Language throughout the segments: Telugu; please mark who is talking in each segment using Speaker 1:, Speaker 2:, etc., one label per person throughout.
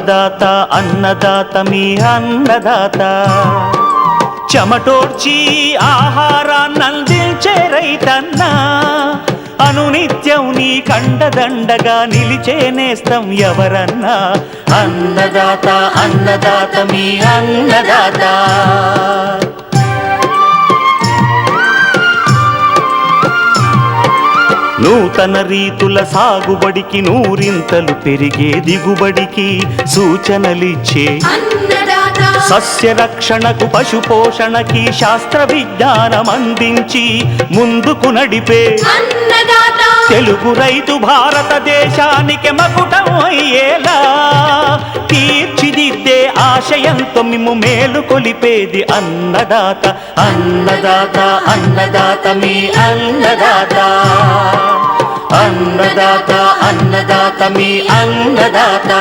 Speaker 1: అన్నదాత అన్నదాత మీ అన్నదాత చెమటోడ్చి ఆహారాన్నందించే రైతన్న అనునిత్యం నీ కండదండగా నిలిచే నేస్తం ఎవరన్నా అన్నదాత అన్నదాత మీ అన్నదాత నూతన రీతుల సాగుబడికి నూరింతలు పెరిగే దిగుబడికి సూచనలిచ్చే సస్య రక్షణకు పశు పోషణకి శాస్త్ర విజ్ఞానం అందించి ముందుకు నడిపే తెలుగు రైతు భారతదేశానికి మకుటం అయ్యేలా తీర్చిదిద్దే ఆశయంతో మిమ్ము మేలు కొలిపేది అన్నదాత అన్నదాత అన్నదాత మీ అన్నదాత అన్నదాత అన్నదాత మీ అన్నదాత.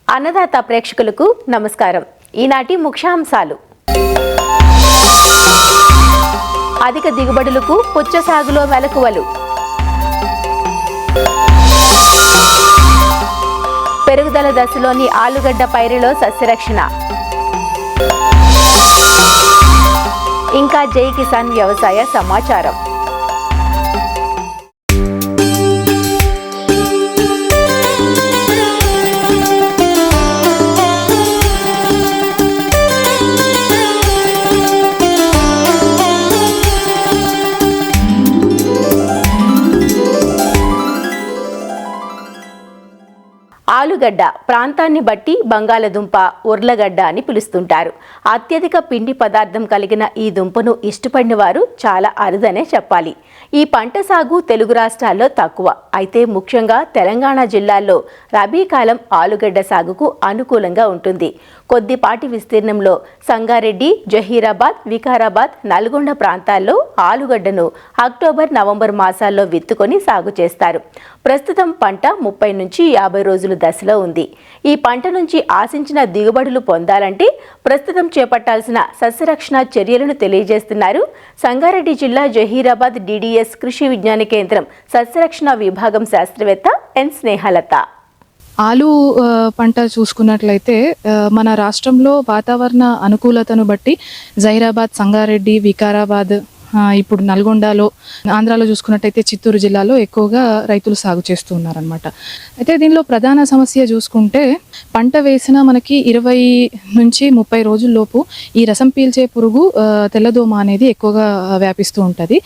Speaker 2: అన్నదాత ప్రేక్షకులకు నమస్కారం. ఈనాటి ముఖ్యాంశాలు: అధిక దిగుబడులకు పుచ్చ సాగులో మెలకువలు, పెరుగుదల దశలోని ఆలుగడ్డ పైరులో సస్యరక్షణ, ఇంకా జై కిసాన్ వ్యవసాయ సమాచారం. ఆలుగడ్డ ప్రాంతాన్ని బట్టి బంగాళదుంప, ఉర్లగడ్డ అని పిలుస్తుంటారు. అత్యధిక పిండి పదార్థం కలిగిన ఈ దుంపను ఇష్టపడిన వారు చాలా అరుదనే చెప్పాలి. ఈ పంట సాగు తెలుగు రాష్ట్రాల్లో తక్కువ. అయితే ముఖ్యంగా తెలంగాణ జిల్లాల్లో రబీ కాలం ఆలుగడ్డ సాగుకు అనుకూలంగా ఉంటుంది. కొద్దిపాటి విస్తీర్ణంలో సంగారెడ్డి, జహీరాబాద్, వికారాబాద్, నల్గొండ ప్రాంతాల్లో ఆలుగడ్డను అక్టోబర్, నవంబర్ మాసాల్లో విత్తుకొని సాగు చేస్తారు. ప్రస్తుతం పంట 30 నుంచి 50 రోజుల దశలో ఉంది. ఈ పంట నుంచి ఆశించిన దిగుబడులు పొందాలంటే ప్రస్తుతం చేపట్టాల్సిన సస్యరక్షణ చర్యలను తెలియజేస్తున్నారు సంగారెడ్డి జిల్లా జహీరాబాద్ డిడిఎస్ కృషి విజ్ఞాన కేంద్రం సస్యరక్షణ విభాగం శాస్త్రవేత్త ఎన్ స్నేహలత.
Speaker 3: ఆలు పంట చూసుకున్నట్లయితే మన రాష్ట్రంలో వాతావరణ అనుకూలతను బట్టి జహీరాబాద్, సంగారెడ్డి, వికారాబాద్, ఇప్పుడు నల్గొండలో, ఆంధ్రాలో చూసుకున్నట్టయితే చిత్తూరు జిల్లాలో ఎక్కువగా రైతులు సాగు చేస్తూ ఉన్నారనమాట. అయితే దీనిలో ప్రధాన సమస్య చూసుకుంటే పంట వేసిన మనకి 20 నుంచి 30 రోజుల్లోపు ఈ రసం పీల్చే పురుగు తెల్లదోమ అనేది ఎక్కువగా వ్యాపిస్తూ ఉంటుంది.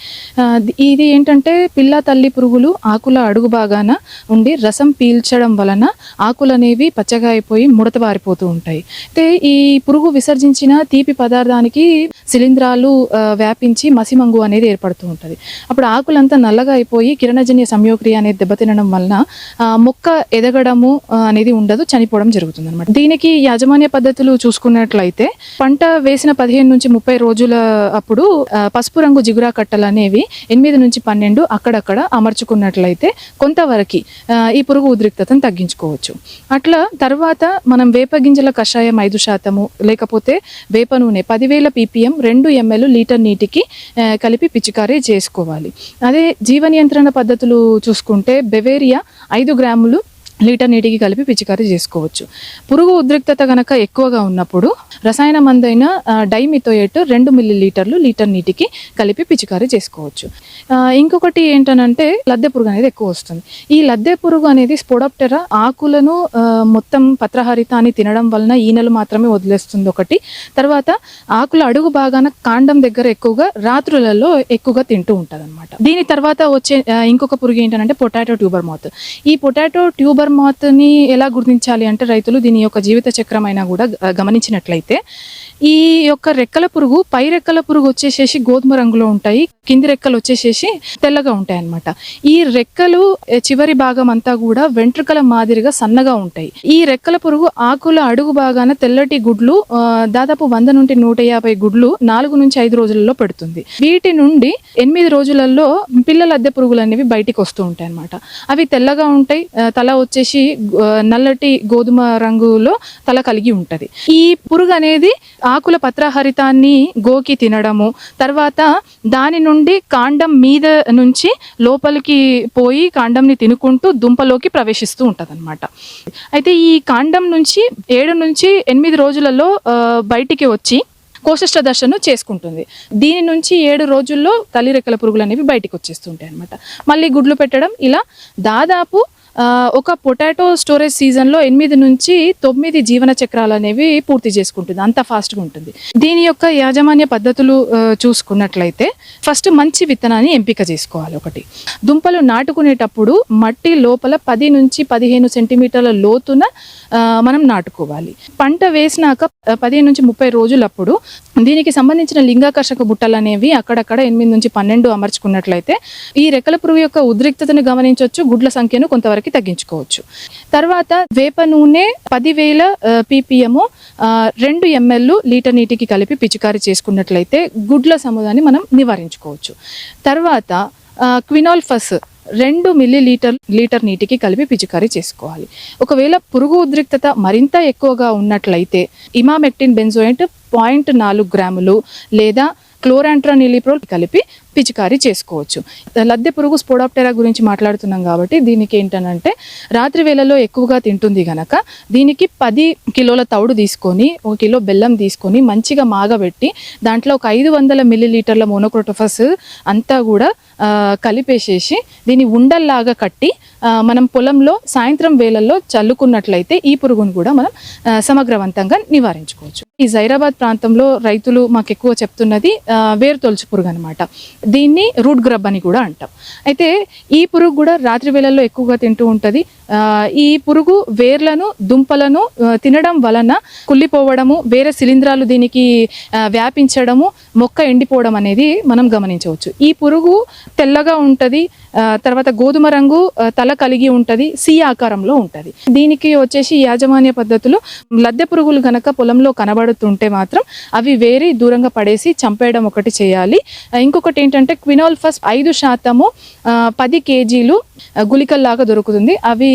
Speaker 3: ఇది ఏంటంటే పిల్ల తల్లి పురుగులు ఆకుల అడుగు భాగాన ఉండి రసం పీల్చడం వలన ఆకులు అనేవి పచ్చగా అయిపోయి ముడత బారిపోతూ ఉంటాయి. అయితే ఈ పురుగు విసర్జించిన తీపి పదార్థానికి శిలీంధ్రాలు వ్యాపించి మసిమంగు అనేది ఏర్పడుతూ ఉంటుంది. అప్పుడు ఆకులంతా నల్లగా అయిపోయి కిరణజన్య సంయోక్రియ అనేది దెబ్బతినడం వలన మొక్క ఎదగడము అనేది ఉండదు, చనిపోవడం జరుగుతుంది అనమాట. దీనికి యాజమాన్య పద్ధతులు చూసుకున్నట్లయితే పంట వేసిన 15 నుంచి 30 రోజుల అప్పుడు పసుపు రంగు జిగురా కట్టలు అనేవి 8 నుంచి 12 అక్కడక్కడ అమర్చుకున్నట్లయితే కొంతవరకు ఈ పురుగు ఉద్రిక్తతను తగ్గించుకోవచ్చు. అట్లా తర్వాత మనం వేప గింజల కషాయం 5% లేకపోతే వేప నూనె 10,000 ppm 2 ml లీటర్ నీటికి కలిపి పిచికారీ చేసుకోవాలి. అదే జీవ నియంత్రణ పద్ధతులు చూసుకుంటే బెవేరియా 5 గ్రాములు లీటర్ నీటికి కలిపి పిచికారీ చేసుకోవచ్చు. పురుగు ఉద్రిక్తత గనక ఎక్కువగా ఉన్నప్పుడు రసాయన మందైన డైమిథోయేట్ 2 మిల్లీలీటర్లు లీటర్ నీటికి కలిపి పిచికారీ చేసుకోవచ్చు. ఇంకొకటి ఏంటనంటే లద్దె పురుగు అనేది ఎక్కువ వస్తుంది. ఈ లద్దె పురుగు అనేది స్పోడోప్టెరా ఆకులను మొత్తం పత్రహరితాన్ని తినడం వలన ఈనెలు మాత్రమే వదిలేస్తుంది ఒకటి. తర్వాత ఆకుల అడుగు భాగాన కాండం దగ్గర ఎక్కువగా రాత్రులలో ఎక్కువగా తింటూ ఉంటుంది అనమాట. దీని తర్వాత వచ్చే ఇంకొక పురుగు ఏంటంటే పొటాటో ట్యూబర్ మాత్. ఈ పొటాటో ట్యూబర్ మాత్ని ఎలా గుర్తించాలి అంటే రైతులు దీని యొక్క జీవిత చక్రమైనా కూడా గమనించినట్లయితే ఈ యొక్క రెక్కల పురుగు, పై రెక్కల పురుగు వచ్చేసేసి గోధుమ రంగులో ఉంటాయి, కింది రెక్కలు వచ్చేసేసి తెల్లగా ఉంటాయి అన్నమాట. ఈ రెక్కలు చివరి భాగం అంతా కూడా వెంట్రుకల మాదిరిగా సన్నగా ఉంటాయి. ఈ రెక్కల పురుగు ఆకుల అడుగు భాగాన తెల్లటి గుడ్లు దాదాపు 100 నుండి 150 గుడ్లు 4 నుంచి 5 రోజులలో పెడుతుంది. వీటి నుండి 8 రోజులలో పిల్లల అద్దె పురుగులు అనేవి బయటికి వస్తూ ఉంటాయి అన్నమాట. అవి తెల్లగా ఉంటాయి, తల వచ్చేసి నల్లటి గోధుమ రంగులో తల కలిగి ఉంటుంది. ఈ పురుగు అనేది ఆకుల పత్రహరితాన్ని గోకి తినడము, తర్వాత దాని నుండి కాండం మీద నుంచి లోపలికి పోయి కాండంని తినుకుంటూ దుంపలోకి ప్రవేశిస్తూ ఉంటుంది అనమాట. అయితే ఈ కాండం నుంచి 7 నుంచి 8 రోజులలో బయటికి వచ్చి కోశస్థ దశను చేసుకుంటుంది. దీని నుంచి 7 రోజుల్లో తల్లి రెక్కల పురుగులు అనేవి బయటికి వచ్చేస్తుంటాయి అనమాట. మళ్ళీ గుడ్లు పెట్టడం, ఇలా దాదాపు ఒక పొటాటో స్టోరేజ్ సీజన్లో 8 నుంచి 9 జీవన చక్రాలు అనేవి పూర్తి చేసుకుంటుంది. అంత ఫాస్ట్గా ఉంటుంది. దీని యొక్క యాజమాన్య పద్ధతులు చూసుకున్నట్లయితే ఫస్ట్ మంచి విత్తనాన్ని ఎంపిక చేసుకోవాలి. ఒకటి, దుంపలు నాటుకునేటప్పుడు మట్టి లోపల 10 నుంచి 15 సెంటీమీటర్ల లోతున మనం నాటుకోవాలి. పంట వేసినాక 15 నుంచి 30 రోజులప్పుడు దీనికి సంబంధించిన లింగాకర్షక బుట్టలు అనేవి అక్కడక్కడ 8 నుంచి 12 అమర్చుకున్నట్లయితే ఈ రెక్కల పురుగు యొక్క ఉద్రిక్తతను గమనించవచ్చు, గుడ్ల సంఖ్యను కొంతవరకు తగ్గించుకోవచ్చు. తర్వాత వేప నూనె 10,000 ppm 2 ml లీటర్ నీటికి కలిపి పిచికారీ చేసుకున్నట్లయితే గుడ్ల సముదాన్ని మనం నివారించుకోవచ్చు. తర్వాత క్వినాల్ఫస్ 2 లీటర్ నీటికి కలిపి పిచికారీ చేసుకోవాలి. ఒకవేళ పురుగు ఉద్రిక్తత మరింత ఎక్కువగా ఉన్నట్లయితే ఇమామెక్టిన్ బెంజోయేట్ 0.4 గ్రాములు లేదా క్లోరాంట్రానిలిప్రోల్ కలిపి పిచికారీ చేసుకోవచ్చు. లద్దె పురుగు స్పోడాప్టెరా గురించి మాట్లాడుతున్నాం కాబట్టి దీనికి ఏంటనంటే రాత్రి వేళలో ఎక్కువగా తింటుంది గనక దీనికి 10 కిలోల తౌడు తీసుకొని 1 కిలో బెల్లం తీసుకొని మంచిగా మాగబెట్టి దాంట్లో ఒక 500 మిల్లీలీటర్ల మోనోక్రోటోఫస్ అంతా కూడా కలిపేసేసి దీన్ని ఉండల్లాగా కట్టి మనం పొలంలో సాయంత్రం వేళల్లో చల్లుకున్నట్లయితే ఈ పురుగును కూడా మనం సమగ్రవంతంగా నివారించుకోవచ్చు. ఈ జైరాబాద్ ప్రాంతంలో రైతులు మాకు ఎక్కువ చెప్తున్నది వేరు తొలుచు పురుగు అనమాట. దీన్ని రూట్ గ్రబ్ అని కూడా అంటాం. అయితే ఈ పురుగు కూడా రాత్రి వేళల్లో ఎక్కువగా తింటూ ఉంటుంది. ఈ పురుగు వేర్లను దుంపలను తినడం వలన కుళ్ళిపోవడము, వేరే శిలీంధ్రాలు దీనికి వ్యాపించడము, మొక్క ఎండిపోవడం అనేది మనం గమనించవచ్చు. ఈ పురుగు తెల్లగా ఉంటుంది, తర్వాత గోధుమ రంగు తల కలిగి ఉంటుంది, సి ఆకారంలో ఉంటుంది. దీనికి వచ్చేసి యాజమాన్య పద్ధతులు, లద్దె పురుగులు గనక పొలంలో కనబడుతుంటే మాత్రం అవి వేరి దూరంగా పడేసి చంపేయడం ఒకటి చేయాలి. ఇంకొకటి ఏంటంటే క్వినాల్ఫస్ 5% 10 కేజీలు గుళికల్లాగా దొరుకుతుంది. అవి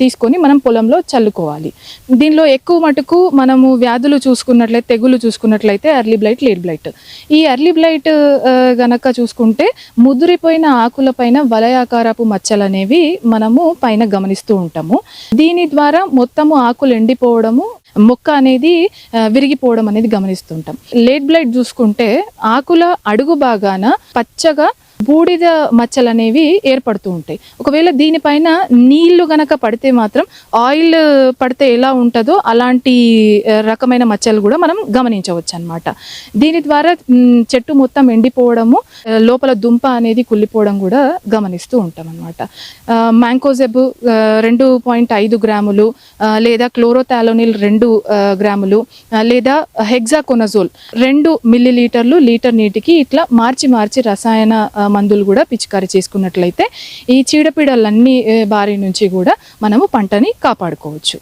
Speaker 3: తీసుకొని మనం పొలంలో చల్లుకోవాలి. దీనిలో ఎక్కువ మటుకు మనము వ్యాధులు చూసుకున్నట్లయితే, తెగులు చూసుకున్నట్లయితే ఎర్లీ బ్లైట్, లేట్ బ్లైట్. ఈ ఎర్లీ బ్లైట్ గనక చూసుకుంటే ముదిరిపోయిన ఆకుల పైన వలయాకారపు మచ్చలు అనేవి మనము పైన గమనిస్తూ ఉంటాము. దీని ద్వారా మొత్తము ఆకులు ఎండిపోవడము, మొక్క అనేది విరిగిపోవడం అనేది గమనిస్తుంటాం. లేట్ బ్లైట్ చూసుకుంటే ఆకుల అడుగు భాగాన పచ్చగా బూడిద మచ్చలు అనేవి ఏర్పడుతూ ఉంటాయి. ఒకవేళ దీనిపైన నీళ్లు గనక పడితే మాత్రం ఆయిల్ పడితే ఎలా ఉంటుందో అలాంటి రకమైన మచ్చలు కూడా మనం గమనించవచ్చు అన్నమాట. దీని ద్వారా చెట్టు మొత్తం ఎండిపోవడము, లోపల దుంప అనేది కుళ్ళిపోవడం కూడా గమనిస్తూ ఉంటాం అన్నమాట. మ్యాంకోజెబ్ 2.5 గ్రాములు లేదా క్లోరోథాలోనిల్ 2 గ్రాములు లేదా హెగ్జాకోనజోల్ 2 మిల్లీలీటర్లు లీటర్ నీటికి ఇట్లా మార్చి రసాయన మందులు కూడా పిచికారీ చేసుకున్నట్లయితే ఈ చీడపీడలన్నీ బారి నుంచి కూడా మనము పంటని కాపాడుకోవచ్చు.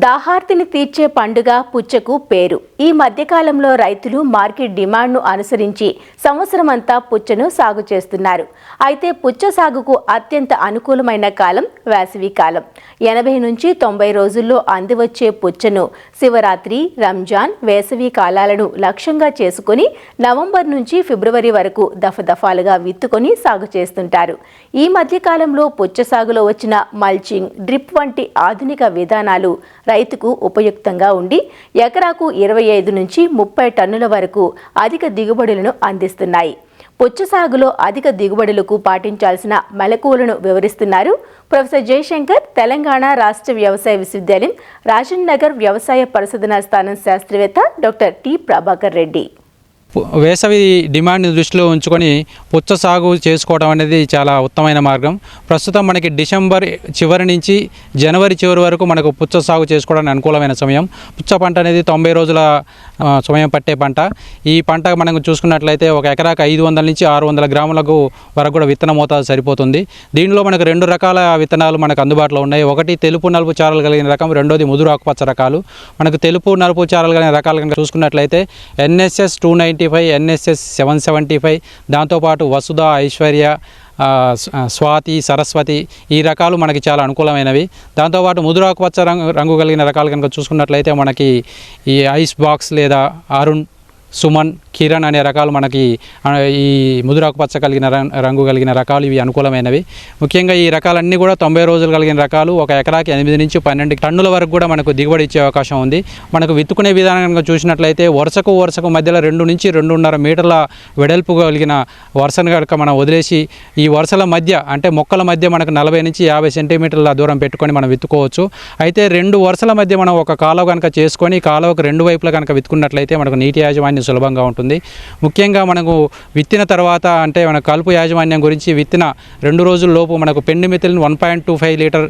Speaker 2: దాహార్తిని తీర్చే పండుగ పుచ్చకు పేరు. ఈ మధ్యకాలంలో రైతులు మార్కెట్ డిమాండ్ను అనుసరించి సంవత్సరమంతా పుచ్చను సాగు చేస్తున్నారు. అయితే పుచ్చ సాగుకు అత్యంత అనుకూలమైన కాలం వేసవి కాలం. 80 నుంచి 90 రోజుల్లో అందివచ్చే పుచ్చను శివరాత్రి, రంజాన్, వేసవి కాలాలను లక్ష్యంగా చేసుకుని నవంబర్ నుంచి ఫిబ్రవరి వరకు దఫదఫాలుగా విత్తుకొని సాగు చేస్తుంటారు. ఈ మధ్యకాలంలో పుచ్చ సాగులో వచ్చిన మల్చింగ్, డ్రిప్ వంటి ఆధునిక విధానాలు రైతుకు ఉపయుక్తంగా ఉండి ఎకరాకు 25 నుంచి 30 టన్నుల వరకు అధిక దిగుబడులను అందిస్తున్నాయి. పుచ్చ సాగులో అధిక దిగుబడులకు పాటించాల్సిన మెలకువలను వివరిస్తున్నారు ప్రొఫెసర్ జయశంకర్, తెలంగాణ రాష్ట్ర వ్యవసాయ
Speaker 4: వేసవి డిమాండ్ని దృష్టిలో ఉంచుకొని పుచ్చ సాగు చేసుకోవడం అనేది చాలా ఉత్తమమైన మార్గం. ప్రస్తుతం మనకి డిసెంబర్ చివరి నుంచి జనవరి చివరి వరకు మనకు పుచ్చ సాగు చేసుకోవడానికి అనుకూలమైన సమయం. పుచ్చ పంట అనేది 90 రోజుల సమయం పట్టే పంట. ఈ పంట మనం చూసుకున్నట్లయితే ఒక ఎకరాకు 500 నుంచి 600 గ్రాములకు వరకు కూడా విత్తన మోతాదు సరిపోతుంది. దీనిలో మనకు 2 రకాల విత్తనాలు మనకు అందుబాటులో ఉన్నాయి. ఒకటి తెలుపు నలుపు చారలు కలిగిన రకం, రెండోది ముదురు ఆకుపచ్చ రకాలు. మనకు తెలుపు నలుపు చారలు కలిగిన రకాలు కనుక చూసుకున్నట్లయితే NSS 295, NSS 775, దాంతోపాటు వసుధ, ఐశ్వర్య, స్వాతి, సరస్వతి ఈ రకాలు మనకి చాలా అనుకూలమైనవి. దాంతోపాటు ముదురు ఆకుపచ్చ రంగు కలిగిన రకాలు కనుక చూసుకున్నట్లయితే మనకి ఈ ఐస్ బాక్స్ లేదా అరుణ్, సుమన్, కిరణ్ అనే రకాలు మనకి ఈ ముదురాకుపచ్చ కలిగిన రంగు కలిగిన రకాలు ఇవి అనుకూలమైనవి. ముఖ్యంగా ఈ రకాలన్నీ కూడా 90 రోజులు కలిగిన రకాలు. ఒక ఎకరాకి 8 నుంచి 12 టన్నుల వరకు కూడా మనకు దిగుబడి ఇచ్చే అవకాశం ఉంది. మనకు విత్తుకునే విధానం కనుక చూసినట్లయితే వరుసకు మధ్యలో 2 నుంచి 2.5 మీటర్ల వెడల్పు కలిగిన వరుసను కనుక మనం వదిలేసి ఈ వరుసల మధ్య అంటే మొక్కల మధ్య మనకు 40 నుంచి 50 సెంటీమీటర్ల దూరం పెట్టుకొని మనం విత్తుకోవచ్చు. అయితే 2 వరుసల మధ్య మనం ఒక కాలువ కనుక చేసుకొని కాలువకు 2 వైపులా కనుక విత్తుకున్నట్లయితే మనకు నీటి యాజమాన్యం సులభంగా ఉంటుంది. ముఖ్యంగా మనకు విత్తిన తర్వాత అంటే మన కలుపు యాజమాన్యం గురించి విత్తిన 2 రోజుల లోపు మనకు పెండిమిథిలిన్ 1.25 లీటర్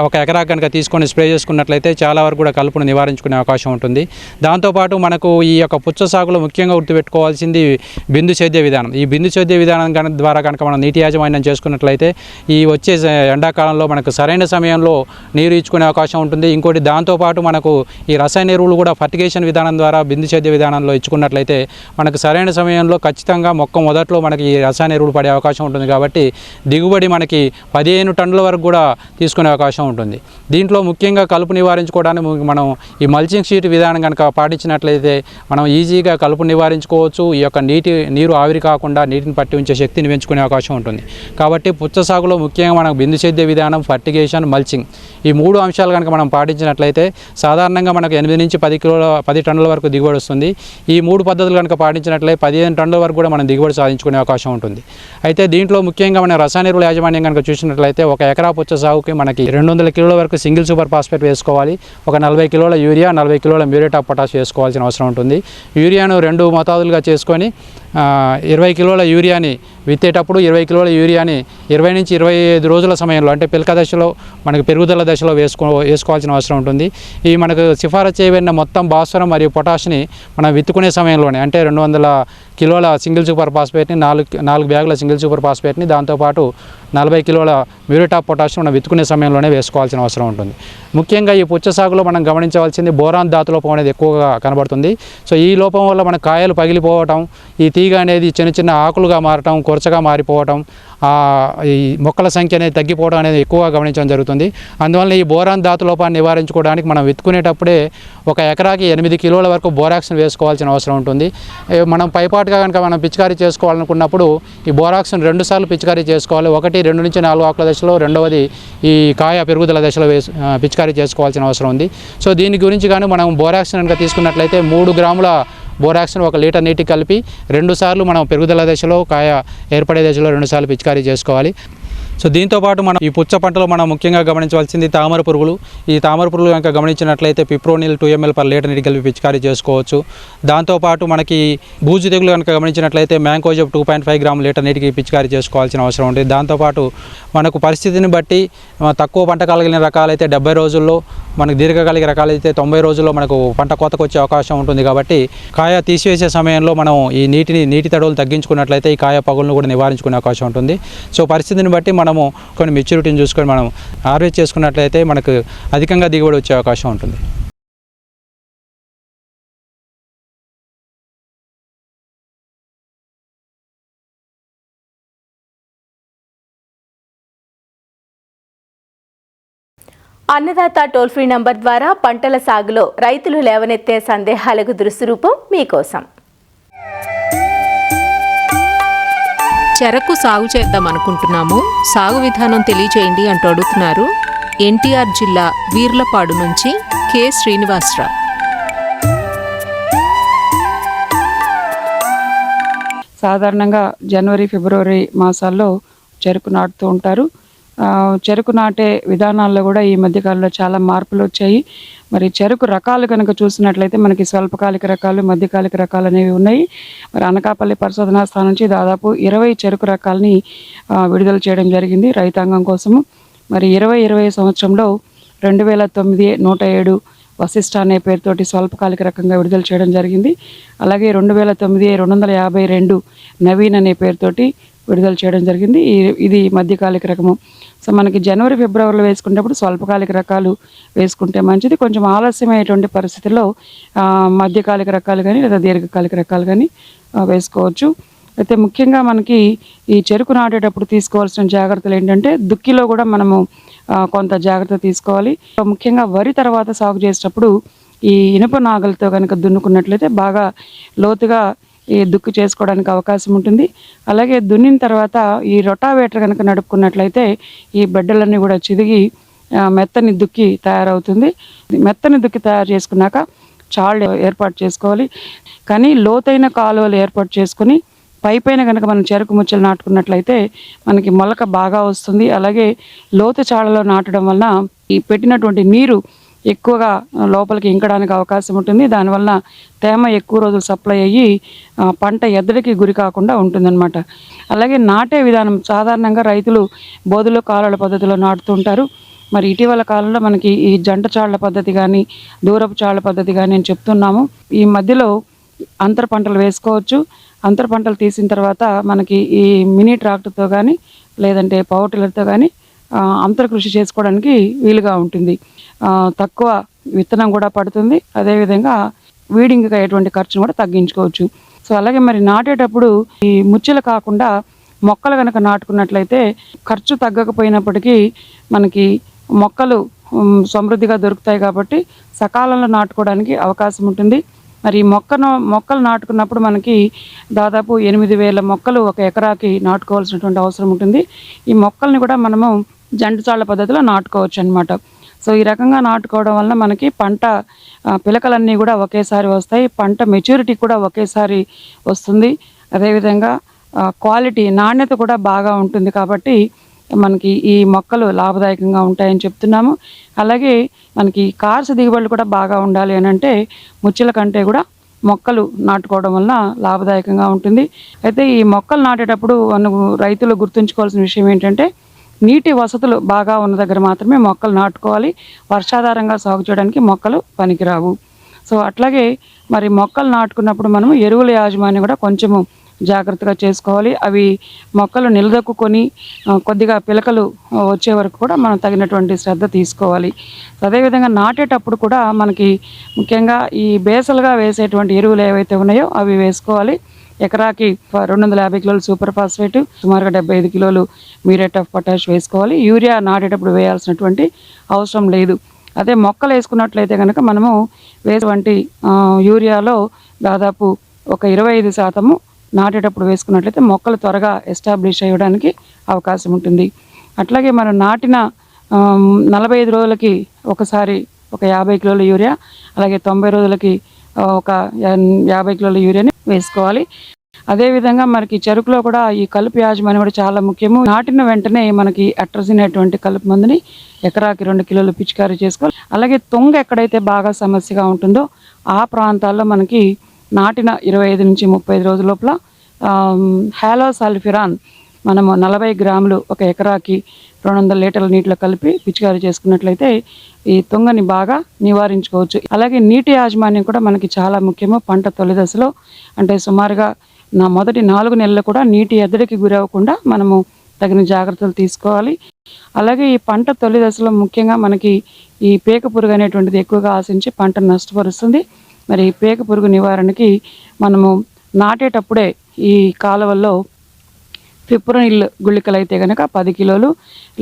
Speaker 4: ఒక ఎకరా కనుక తీసుకొని స్ప్రే చేసుకున్నట్లయితే చాలా వరకు కూడా కలుపును నివారించుకునే అవకాశం ఉంటుంది. దాంతోపాటు మనకు ఈ యొక్క పుచ్చ సాగులో ముఖ్యంగా గుర్తుపెట్టుకోవాల్సింది బిందు సేద్య విధానం. ఈ బిందు సేద్య విధానం ద్వారా కనుక మనం నీటి యాజమాన్యం చేసుకున్నట్లయితే ఈ వచ్చే ఎండాకాలంలో మనకు సరైన సమయంలో నీరు ఇచ్చుకునే అవకాశం ఉంటుంది. ఇంకోటి దాంతోపాటు మనకు ఈ రసాయన ఎరువులు కూడా ఫర్టిగేషన్ విధానం ద్వారా బిందు సేద్య విధానంలో ఇచ్చుకున్నట్లయితే మనకు సరైన సమయంలో ఖచ్చితంగా మొక్క మొదట్లో మనకి ఈ రసాయన ఎరువులు పడే అవకాశం ఉంటుంది. కాబట్టి దిగుబడి మనకి 15 టన్నుల వరకు కూడా తీసుకునే అవకాశం ఉంటుంది. దీంట్లో ముఖ్యంగా కలుపు నివారించుకోవడానికి మనం ఈ మల్చింగ్ షీట్ విధానం కనుక పాటించినట్లయితే మనం ఈజీగా కలుపు నివారించుకోవచ్చు. ఈ యొక్క నీరు ఆవిరి కాకుండా నీటిని పట్టి ఉంచే శక్తిని పెంచుకునే అవకాశం ఉంటుంది. కాబట్టి పుచ్చ సాగులో ముఖ్యంగా మనకు బిందు సేద్య విధానం, ఫర్టిగేషన్, మల్చింగ్ ఈ 3 అంశాలు కనుక మనం పాటించినట్లయితే సాధారణంగా మనకు 8 నుంచి 10 టన్నుల వరకు దిగుబడి వస్తుంది. ఈ 3 పద్ధతులు కనుక పాటించినట్లయితే 15 టన్నుల వరకు కూడా మనం దిగుబడి సాధించుకునే అవకాశం ఉంటుంది. అయితే దీంట్లో ముఖ్యంగా మన రసాయన ఎరువుల యాజమాన్యం కనుక చూసినట్లయితే ఒక ఎకరా పుచ్చ సాగుకి మనకి 200 కిలోల వరకు సింగిల్ సూపర్ ఫాస్ఫేట్ వేసుకోవాలి. ఒక 40 కిలోల యూరియా, 40 కిలోల మ్యూరేట్ ఆఫ్ పొటాష్ వేసుకోవాల్సిన అవసరం ఉంటుంది. యూరియాను 2 మోతాదులుగా చేసుకొని 20 కిలోల యూరియాని విత్తేటప్పుడు 20 కిలోల యూరియాని 20 నుంచి 25 రోజుల సమయంలో అంటే పిలక దశలో మనకు పెరుగుదల దశలో వేసుకోవాల్సిన అవసరం ఉంటుంది. ఈ మనకు సిఫారసు చేయబడిన మొత్తం భాస్వరం మరియు పొటాష్ని మనం విత్తుకునే సమయంలోనే అంటే 200 కిలోల సింగిల్ సూపర్ ఫాస్ఫేట్ని 4 బ్యాగుల సింగిల్ సూపర్ ఫాస్ఫేట్ని దాంతోపాటు 40 కిలోల మ్యూరేట్ ఆఫ్ పొటాష్ మనం విత్తుకునే సమయంలోనే వేసుకోవాల్సిన అవసరం ఉంటుంది. ముఖ్యంగా ఈ పుచ్చ సాగులో మనం గమనించవలసింది బోరాన్ ధాతు లోపం అనేది ఎక్కువగా కనబడుతుంది. సో ఈ లోపం వల్ల మన కాయలు పగిలిపోవటం, ఈ తీగ అనేది చిన్న ఆకులుగా మారటం, కొరచగా మారిపోవటం, ఈ మొక్కల సంఖ్య అనేది తగ్గిపోవడం అనేది ఎక్కువగా గమనించడం జరుగుతుంది. అందువల్ల ఈ బోరాన్ ధాతు లోపాన్ని నివారించుకోవడానికి మనం విత్తుకునేటప్పుడే ఒక ఎకరాకి 8 కిలోల వరకు బోరాక్స్ని వేసుకోవాల్సిన అవసరం ఉంటుంది. మనం పైపాటుగా కనుక మనం పిచికారీ చేసుకోవాలనుకున్నప్పుడు ఈ బోరాక్స్ని 2 సార్లు పిచికారీ చేసుకోవాలి. ఒకటి 2 నుంచి 4 ఆకుల దశలో, రెండవది ఈ కాయ పెరుగుదల దశలో పిచికారీ చేసుకోవాల్సిన అవసరం ఉంది. సో దీని గురించి కానీ మనం బోరాక్స్ని కనుక తీసుకున్నట్లయితే 3 గ్రాముల బోరాక్స్ను 1 లీటర్ నీటికి కలిపి 2 సార్లు మనం పెరుగుదల దశలో, కాయ ఏర్పడే దశలో 2 సార్లు పిచికారీ చేసుకోవాలి. సో దీంతోపాటు మనం ఈ పుచ్చ పంటలో మనం ముఖ్యంగా గమనించవలసింది తామర పురుగులు. ఈ తామర పురుగులు కనుక గమనించినట్లయితే పిప్రోనిల్ 2 ml per లీటర్ నీటికి కలిపి పిచికారీ చేసుకోవచ్చు. దాంతోపాటు మనకి బూజు తెగులు కనుక గమనించినట్లయితే మ్యాంకోజెబ్ 2.5 గ్రాముల లీటర్ నీటికి పిచికారీ చేసుకోవాల్సిన అవసరం ఉంటుంది. దాంతోపాటు మనకు పరిస్థితిని బట్టి తక్కువ పంట కలిగిన రకాలైతే 70 రోజుల్లో, మనకు దీర్ఘకాలిక రకాలైతే 90 రోజుల్లో మనకు పంట కోతకు వచ్చే అవకాశం ఉంటుంది. కాబట్టి కాయ తీసివేసే సమయంలో మనం ఈ నీటి తడువులు తగ్గించుకున్నట్లయితే ఈ కాయ పగులను కూడా నివారించుకునే అవకాశం ఉంటుంది. సో పరిస్థితిని బట్టి మనము కొన్ని మెచ్యూరిటీని చూసుకొని మనం హార్వెస్ట్ చేసుకున్నట్లయితే మనకు అధికంగా దిగుబడి వచ్చే అవకాశం ఉంటుంది.
Speaker 2: అన్నదాత టోల్ ఫ్రీ నంబర్ ద్వారా పంటల సాగులో రైతులు లేవనెత్తే సందేహాలకు దృశ్యరూపం మీకోసం.
Speaker 5: చెరకు సాగు చేద్దాం అనుకుంటున్నాము, సాగు విధానం తెలియచేయండి అంటూ అడుగుతున్నారు ఎన్టీఆర్ జిల్లా వీర్లపాడు నుంచి కె శ్రీనివాసరావు.
Speaker 6: సాధారణంగా జనవరి, ఫిబ్రవరి మాసాల్లో చెరుకు నాటుతూ ఉంటారు. చెరుకు నాటే విధానాల్లో కూడా ఈ మధ్యకాలంలో చాలా మార్పులు వచ్చాయి. మరి చెరుకు రకాలు కనుక చూసినట్లయితే మనకి స్వల్పకాలిక రకాలు, మధ్యకాలిక రకాలు అనేవి ఉన్నాయి. మరి అనకాపల్లి పరిశోధనా స్థానం నుంచి దాదాపు 20 చెరుకు రకాలని విడుదల చేయడం జరిగింది రైతాంగం కోసము. మరి 2020 సంవత్సరంలో 2009 వశిష్ట అనే పేరుతోటి స్వల్పకాలిక రకంగా విడుదల చేయడం జరిగింది. అలాగే 2009 252 నవీన్ అనే పేరుతోటి విడుదల చేయడం జరిగింది. ఇది మధ్యకాలిక రకము. సో మనకి జనవరి ఫిబ్రవరిలో వేసుకునేటప్పుడు స్వల్పకాలిక రకాలు వేసుకుంటే మంచిది. కొంచెం ఆలస్యమైనటువంటి పరిస్థితుల్లో మధ్యకాలిక రకాలు కానీ లేదా దీర్ఘకాలిక రకాలు కానీ వేసుకోవచ్చు. అయితే ముఖ్యంగా మనకి ఈ చెరుకు నాటేటప్పుడు తీసుకోవాల్సిన జాగ్రత్తలు ఏంటంటే దుక్కిలో కూడా మనము కొంత జాగ్రత్త తీసుకోవాలి. ముఖ్యంగా వరి తర్వాత సాగు చేసేటప్పుడు ఈ ఇనుప నాగలతో కనుక దున్నుకున్నట్లయితే బాగా లోతుగా ఈ దుక్కు చేసుకోవడానికి అవకాశం ఉంటుంది. అలాగే దున్నిన తర్వాత ఈ రొటావేటర్ కనుక నడుపుకున్నట్లయితే ఈ బెడ్డలన్నీ కూడా చిదిగి మెత్తని దుక్కి తయారవుతుంది. మెత్తని దుక్కి తయారు చేసుకున్నాక చాళ్ళు ఏర్పాటు చేసుకోవాలి. కానీ లోతైన కాలువలు ఏర్పాటు చేసుకుని పైపైన కనుక మనం చెరుకు ముచ్చలు నాటుకున్నట్లయితే మనకి మొలక బాగా వస్తుంది. అలాగే లోతు చాళ్ళలో నాటడం వలన ఈ పెట్టినటువంటి నీరు ఎక్కువగా లోపలికి ఇంకడానికి అవకాశం ఉంటుంది. దానివల్ల తేమ ఎక్కువ రోజులు సప్లై అయ్యి పంట ఎద్దడికి గురి కాకుండా ఉంటుందన్నమాట. అలాగే నాటే విధానం సాధారణంగా రైతులు బోధులో కాలువల పద్ధతిలో నాటుతుంటారు. మరి ఇటీవల కాలంలో మనకి ఈ జంట చాళ్ల పద్ధతి కానీ దూరపు చాళ్ల పద్ధతి కానీ నేను చెప్తున్నాము. ఈ మధ్యలో అంతర పంటలు వేసుకోవచ్చు. అంతర పంటలు తీసిన తర్వాత మనకి ఈ మినీ ట్రాక్టర్తో కానీ లేదంటే పవర్ టిల్లర్తో కానీ అంతర కృషి చేసుకోవడానికి వీలుగా ఉంటుంది. తక్కువ విత్తనం కూడా పడుతుంది. అదేవిధంగా వీడింగ్కి అయ్యేటువంటి ఖర్చును కూడా తగ్గించుకోవచ్చు. సో అలాగే మరి నాటేటప్పుడు ఈ ముచ్చెలు కాకుండా మొక్కలు కనుక నాటుకున్నట్లయితే ఖర్చు తగ్గకపోయినప్పటికీ మనకి మొక్కలు సమృద్ధిగా దొరుకుతాయి కాబట్టి సకాలంలో నాటుకోవడానికి అవకాశం ఉంటుంది. మరి మొక్కలు నాటుకున్నప్పుడు మనకి దాదాపు 8,000 మొక్కలు ఒక ఎకరాకి నాటుకోవాల్సినటువంటి అవసరం ఉంటుంది. ఈ మొక్కల్ని కూడా మనము జంట చాళ్ల పద్ధతిలో నాటుకోవచ్చు అన్నమాట. సో ఈ రకంగా నాటుకోవడం వల్ల మనకి పంట పిలకలన్నీ కూడా ఒకేసారి వస్తాయి. పంట మెచ్యూరిటీ కూడా ఒకేసారి వస్తుంది. అదేవిధంగా క్వాలిటీ నాణ్యత కూడా బాగా ఉంటుంది. కాబట్టి మనకి ఈ మొక్కలు లాభదాయకంగా ఉంటాయని చెప్తున్నాము. అలాగే మనకి కార్స్ దిగుబడులు కూడా బాగా ఉండాలి అని అంటే ముచ్చెల కంటే కూడా మొక్కలు నాటుకోవడం వల్ల లాభదాయకంగా ఉంటుంది. అయితే ఈ మొక్కలు నాటేటప్పుడు రైతులు గుర్తుంచుకోవాల్సిన విషయం ఏంటంటే నీటి వసతులు బాగా ఉన్న దగ్గర మాత్రమే మొక్కలు నాటుకోవాలి. వర్షాధారంగా సాగు చేయడానికి మొక్కలు పనికిరావు. సో అట్లాగే మరి మొక్కలు నాటుకున్నప్పుడు మనము ఎరువుల యాజమాన్యం కూడా కొంచెము జాగ్రత్తగా చేసుకోవాలి. అవి మొక్కలు నిలదొక్కుని కొద్దిగా పిలకలు వచ్చే వరకు కూడా మనం తగినటువంటి శ్రద్ధ తీసుకోవాలి. అదేవిధంగా నాటేటప్పుడు కూడా మనకి ముఖ్యంగా ఈ బేసలుగా వేసేటువంటి ఎరువులు ఏవైతే ఉన్నాయో అవి వేసుకోవాలి. ఎకరాకి 250 కిలోలు సూపర్ ఫాస్ఫేట్, సుమారుగా 75 కిలోలు మ్యూరేట్ ఆఫ్ పొటాష్ వేసుకోవాలి. యూరియా నాటేటప్పుడు వేయాల్సినటువంటి అవసరం లేదు. అదే మొక్కలు వేసుకున్నట్లయితే కనుక మనము వేసేటువంటి యూరియాలో దాదాపు ఒక 25% నాటేటప్పుడు వేసుకున్నట్లయితే మొక్కలు త్వరగా ఎస్టాబ్లిష్ అయ్యడానికి అవకాశం ఉంటుంది. అట్లాగే మనం నాటిన 45 రోజులకి ఒకసారి ఒక 50 కిలోల యూరియా, అలాగే 90 రోజులకి ఒక 50 కిలోల యూరియాని వేసుకోవాలి. అదేవిధంగా మనకి చెరుకులో కూడా ఈ కలుపు యాజమాన్యం కూడా చాలా ముఖ్యము. నాటిన వెంటనే మనకి అట్రజిన్ అనేటువంటి కలుపు మందుని ఎకరాకి 2 కిలోలు పిచికారీ చేసుకోవాలి. అలాగే తొంగ ఎక్కడైతే బాగా సమస్యగా ఉంటుందో ఆ ప్రాంతాల్లో మనకి నాటిన 25 నుంచి 35 రోజుల లోపల హాలోసల్ఫిరాన్ మనము 40 గ్రాములు ఒక ఎకరాకి 200 లీటర్ల నీటిలో కలిపి పిచికారీ చేసుకున్నట్లయితే ఈ తుంగని బాగా నివారించుకోవచ్చు. అలాగే నీటి యాజమాన్యం కూడా మనకి చాలా ముఖ్యము. పంట తొలి దశలో అంటే సుమారుగా మొదటి 4 నెలలు కూడా నీటి ఎద్దడికి గురవ్వకుండా మనము తగిన జాగ్రత్తలు తీసుకోవాలి. అలాగే ఈ పంట తొలి దశలో ముఖ్యంగా మనకి ఈ పేక పురుగు అనేటువంటిది ఎక్కువగా ఆశించి పంటను నష్టపరుస్తుంది. మరి పేక పురుగు నివారణకి మనము నాటేటప్పుడే ఈ కాలువల్లో ఫిప్రోనిల్ గుళికలు అయితే కనుక 10 కిలోలు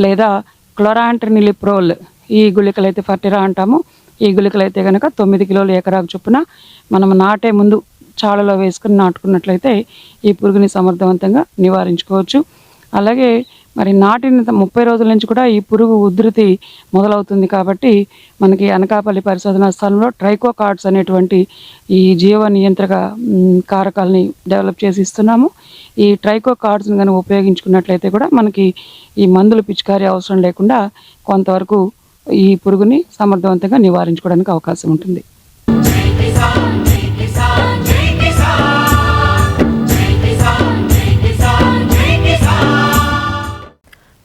Speaker 6: లేదా క్లోరాంట్రినిలిప్రోల్ ఈ గుళికలు అయితే ఫర్టిరా అంటాము. ఈ గుళికలు అయితే కనుక 9 కిలోలు ఎకరాకు చొప్పున మనం నాటే ముందు చాలలో వేసుకుని నాటుకున్నట్లయితే ఈ పురుగుని సమర్థవంతంగా నివారించుకోవచ్చు. అలాగే మరి నాటిన 30 రోజుల నుంచి కూడా ఈ పురుగు ఉధృతి మొదలవుతుంది కాబట్టి మనకి అనకాపల్లి పరిశోధనా స్థలంలో ట్రైకోకార్డ్స్ అనేటువంటి ఈ జీవ నియంత్రక కారకాలని డెవలప్ చేసి ఇస్తున్నాము. ఈ ట్రైకోకార్డ్స్ని కనుక ఉపయోగించుకున్నట్లయితే కూడా మనకి ఈ మందులు పిచికారీ అవసరం లేకుండా కొంతవరకు ఈ పురుగుని సమర్థవంతంగా నివారించుకోవడానికి అవకాశం ఉంటుంది.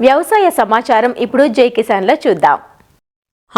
Speaker 2: వ్యవసాయ సమాచారం ఇప్పుడు జై కిసాన్లో చూద్దాం.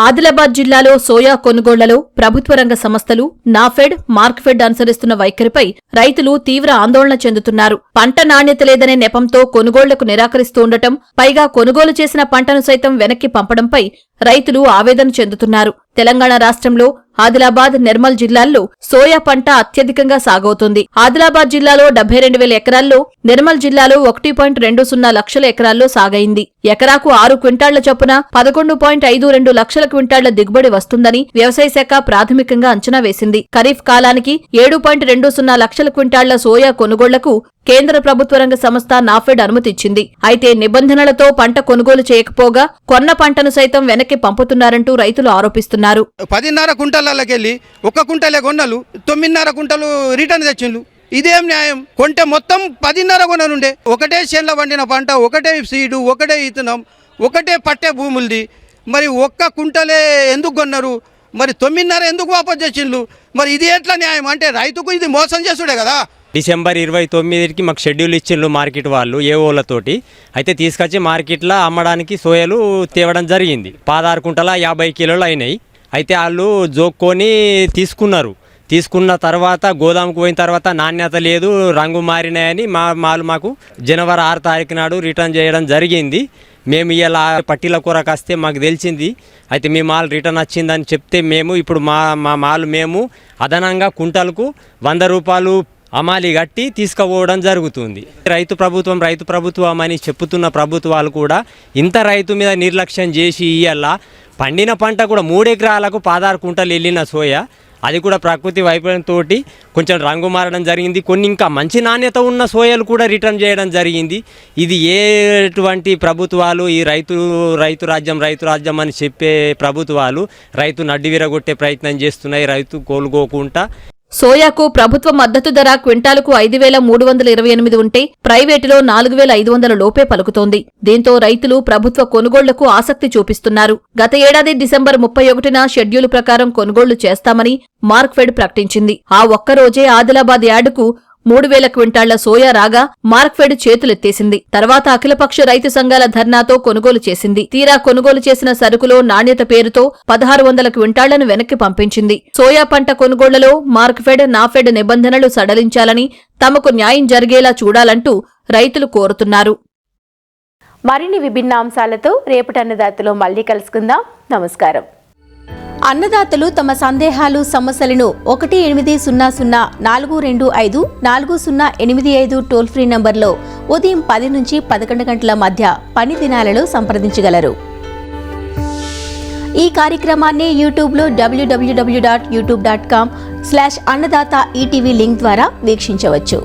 Speaker 5: ఆదిలాబాద్ జిల్లాలో సోయా కొనుగోళ్లలో ప్రభుత్వ రంగ సంస్థలు నాఫెడ్, మార్క్ఫెడ్ అనుసరిస్తున్న వైఖరిపై రైతులు తీవ్ర ఆందోళన చెందుతున్నారు. పంట నాణ్యత లేదనే నెపంతో కొనుగోళ్లకు నిరాకరిస్తూ ఉండటం, పైగా కొనుగోలు చేసిన పంటను సైతం వెనక్కి పంపడంపై రైతులు ఆవేదన చెందుతున్నారు. తెలంగాణ రాష్ట్రంలో ఆదిలాబాద్, నిర్మల్ జిల్లాల్లో సోయా పంట అత్యధికంగా సాగవుతుంది. ఆదిలాబాద్ జిల్లాలో 72,000 ఎకరాల్లో, నిర్మల్ జిల్లాలో 1.20 లక్షల ఎకరాల్లో సాగైంది. ఎకరాకు 6 క్వింటాళ్ల చొప్పున 11.52 లక్షల క్వింటాళ్ల దిగుబడి వస్తుందని వ్యవసాయ శాఖ ప్రాథమికంగా అంచనా వేసింది. ఖరీఫ్ కాలానికి 7.20 లక్షల క్వింటాళ్ల సోయా కొనుగోళ్లకు కేంద్ర ప్రభుత్వ రంగ సంస్థ నాఫెడ్ అనుమతిచ్చింది. అయితే నిబంధనలతో పంట కొనుగోలు చేయకపోగా కొన్న పంటను సైతం వెనక్కి పంపుతున్నారంటూ రైతులు ఆరోపిస్తున్నారు.
Speaker 7: 10.5 కుంటలకెళ్ళి 1 కుంటలే కొన్నలు 9.5 కుంటలు రిటర్న్ తెచ్చిండ్రు. ఇదేం న్యాయం? కొంటే మొత్తం 10.5 కొననుండే. ఒకటే చేన్ల వండిన పంట, ఒకటే సీడు, ఒకటే ఇతనం, ఒకటే పట్టే భూములది. మరి 1 కుంటలే ఎందుకు కొన్నారు? మరి 9.5 ఎందుకు వాపస్ చేసిండ్రు? మరి ఇది ఎట్లా న్యాయం? అంటే రైతుకు ఇది మోసం చేసుడే కదా.
Speaker 8: డిసెంబర్ 29కి మాకు షెడ్యూల్ ఇచ్చిండ్రు మార్కెట్ వాళ్ళు ఏఓలతోటి. అయితే తీసుకొచ్చి మార్కెట్లో అమ్మడానికి సోయలు తేవడం జరిగింది. 16 కుంటల 50 కిలోలు అయినాయి. అయితే వాళ్ళు జోక్కొని తీసుకున్న తర్వాత గోదాముకు పోయిన తర్వాత నాణ్యత లేదు, రంగు మారినాయని మాకు జనవరి 6 తారీఖు నాడు రిటర్న్ చేయడం జరిగింది. మేము ఇలా పట్టీల కొరకు వస్తే మాకు తెలిసింది. అయితే మీ మాల్ రిటర్న్ వచ్చిందని చెప్తే మేము ఇప్పుడు మా మాల్ మేము అదనంగా కుంటలకు 100 రూపాయలు అమాలి కట్టి తీసుకుపోవడం జరుగుతుంది. రైతు ప్రభుత్వం అని చెప్పుతున్న ప్రభుత్వాలు కూడా ఇంత రైతు మీద నిర్లక్ష్యం చేసి ఇయ్యాల పండిన పంట కూడా 3 ఎకరాలకు 16 కుంటలు వెళ్ళిన సోయా, అది కూడా ప్రకృతి వైఫల్యంతో కొంచెం రంగు మారడం జరిగింది. కొన్ని ఇంకా మంచి నాణ్యత ఉన్న సోయాలు కూడా రిటర్న్ చేయడం జరిగింది. ఇది ఎటువంటి ప్రభుత్వాలు? ఈ రైతు రాజ్యం అని చెప్పే ప్రభుత్వాలు రైతు నడ్డి విరగొట్టే ప్రయత్నం చేస్తున్నాయి. రైతు కోలుకోకుండా
Speaker 5: సోయాకు ప్రభుత్వ మద్దతు ధర క్వింటాలకు 5,328 ఉంటే ప్రైవేటులో 4,500 లోపే పలుకుతోంది. దీంతో రైతులు ప్రభుత్వ కొనుగోళ్లకు ఆసక్తి చూపిస్తున్నారు. గత ఏడాది డిసెంబర్ 31న షెడ్యూల్ ప్రకారం కొనుగోళ్లు చేస్తామని మార్క్ఫెడ్ ప్రకటించింది. ఆ ఒక్కరోజే ఆదిలాబాద్ యార్డుకు 3,000 క్వింటాళ్ల సోయా రాగా మార్క్ఫెడ్ చేతులెత్తేసింది. తర్వాత అఖిలపక్ష రైతు సంఘాల ధర్నాతో కొనుగోలు చేసింది. తీరా కొనుగోలు చేసిన సరుకులో నాణ్యత పేరుతో 1,600 క్వింటాళ్లను వెనక్కి పంపించింది. సోయా పంట కొనుగోళ్లలో మార్క్ఫెడ్, నాఫెడ్ నిబంధనలు సడలించాలని, తమకు న్యాయం జరిగేలా చూడాలంటూ రైతులు కోరుతున్నారు.
Speaker 2: మరిన్ని విభిన్న అంశాలతో రేపటి అన్నదాతలో మళ్లీ కలుసుకుందాం. నమస్కారం. అన్నదాతలు తమ సందేహాలు, సమస్యలను 1-800-425-4085 టోల్ ఫ్రీ నంబర్లో ఉదయం 10 నుంచి 11 గంటల మధ్య పని దినాలలో సంప్రదించగలరు. ఈ కార్యక్రమాన్ని యూట్యూబ్లో www.youtube.com/అన్నదాత ఈటీవీ లింక్ ద్వారా వీక్షించవచ్చు.